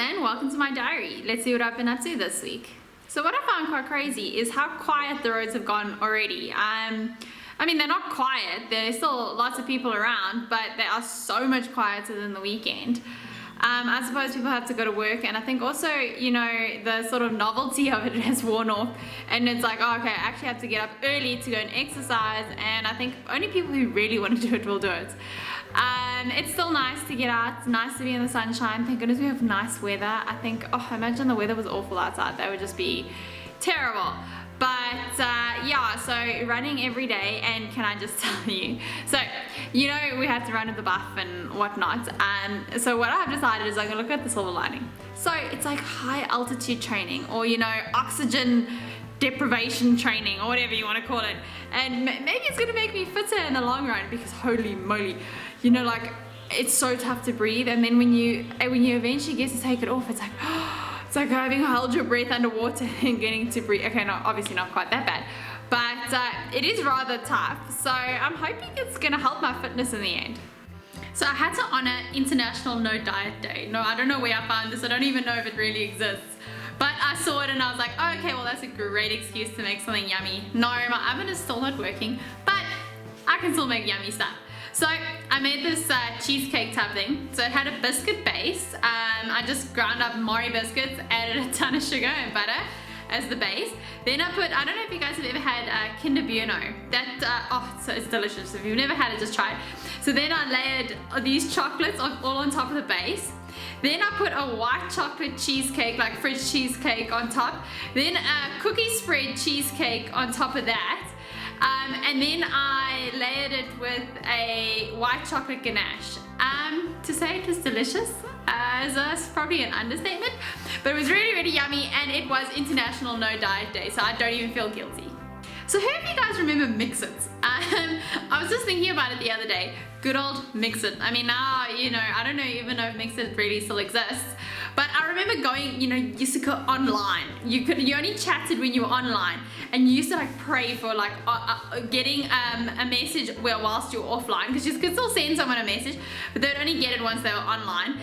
and welcome to my diary. Let's see what I've been up to this week. So what I found quite crazy is how quiet the roads have gone already. I mean, they're not quiet, there's still lots of people around, but they are so much quieter than the weekend. I suppose people have to go to work, and I think also, you know, the sort of novelty of it has worn off, and it's like, oh, okay, I actually have to get up early to go and exercise, and I think only people who really want to do it will do it. It's still nice to get out, it's nice to be in the sunshine. Thank goodness we have nice weather. I think, oh, imagine the weather was awful outside, that would just be terrible. But yeah, so running every day, and can I just tell you, so you know we have to run at the buff and whatnot, so what I've decided is I'm gonna look at the silver lining. So it's like high altitude training, or you know, oxygen deprivation training, or whatever you want to call it, and maybe it's gonna make me fitter in the long run, because holy moly, you know, like it's so tough to breathe, and then when you eventually get to take it off, it's like it's like having to hold your breath underwater and getting to breathe. Okay, no, obviously not quite that bad, but it is rather tough, so I'm hoping it's gonna help my fitness in the end. So I had to honor International No Diet Day. No, I don't know where I found this, I don't even know if it really exists, but I saw it and I was like, oh, okay, well that's a great excuse to make something yummy. No, my oven is still not working, but I can still make yummy stuff. So I made this cheesecake type thing. So it had a biscuit base. I just ground up Mari biscuits, added a ton of sugar and butter as the base. Then I don't know if you guys have ever had Kinder Bueno. Oh, it's delicious. If you've never had it, just try it. So then I layered these chocolates all on top of the base. Then I put a white chocolate cheesecake, like fridge cheesecake on top. Then a cookie spread cheesecake on top of that. And then I layered it with a white chocolate ganache. To say it was delicious is probably an understatement, but it was really, really yummy, and it was International No Diet Day, so I don't even feel guilty. So who of you guys remember mxit? I was just thinking about it the other day. Good old mxit. I mean, now, you know, I don't even know if mxit really still exists, but I remember going, you know, you used to go online. You only chatted when you were online, and you used to like pray for like getting a message whilst you're offline, because you could still send someone a message, but they'd only get it once they were online.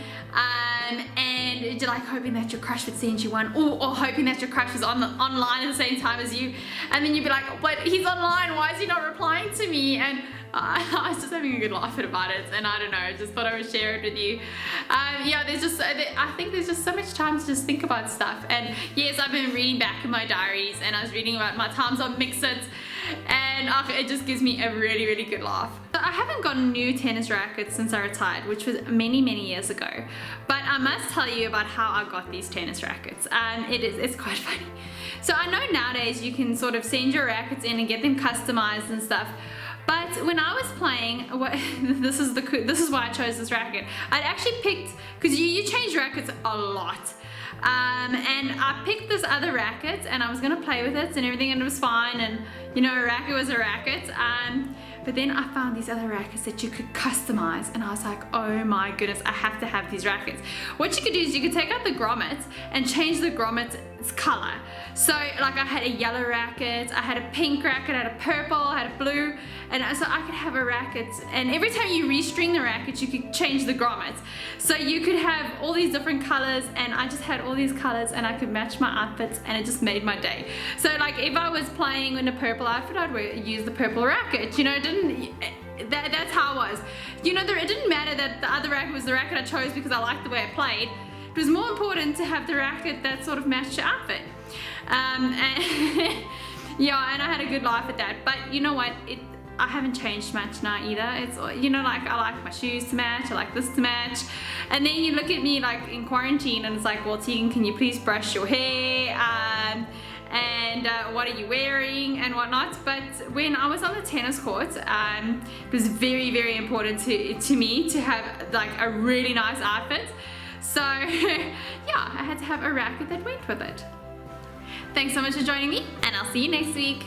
And you're like hoping that your crush would send you one, or hoping that your crush was online at the same time as you, and then you'd be like, but he's online, why is he not replying to me? And I was just having a good laugh about it, and I don't know, I just thought I would share it with you. Yeah, I think there's just so much time to just think about stuff. And yes, I've been reading back in my diaries, and I was reading about my times on mxit, and it just gives me a really, really good laugh. So I haven't gotten new tennis rackets since I retired, which was many, many years ago. But I must tell you about how I got these tennis rackets. It's quite funny. So I know nowadays you can sort of send your rackets in and get them customized and stuff. But when I was playing, this is why I chose this racket. I'd actually picked, because you change rackets a lot. And I picked this other racket, and I was gonna play with it and everything, and it was fine, and you know, a racket was a racket. But then I found these other rackets that you could customize, and I was like, oh my goodness, I have to have these rackets. What you could do is you could take out the grommets and change the grommet's color. So like I had a yellow racket, I had a pink racket, I had a purple, I had a blue, and so I could have a racket, and every time you restring the racket you could change the grommets. So you could have all these different colors, and I just had all these colors, and I could match my outfits, and it just made my day. So like if I was playing in a purple outfit, I'd use the purple racket, you know, that's how I was. You know, it didn't matter that the other racket was the racket I chose because I liked the way I played. It was more important to have the racket that sort of matched your outfit. And yeah, and I had a good laugh at that. But you know what? I haven't changed much now either. It's, you know, like I like my shoes to match, I like this to match. And then you look at me like in quarantine, and it's like, well, Tegan, can you please brush your hair? And what are you wearing and whatnot. But when I was on the tennis court, it was very, very important to me to have like a really nice outfit. So yeah, I had to have a racket that went with it. Thanks so much for joining me, and I'll see you next week.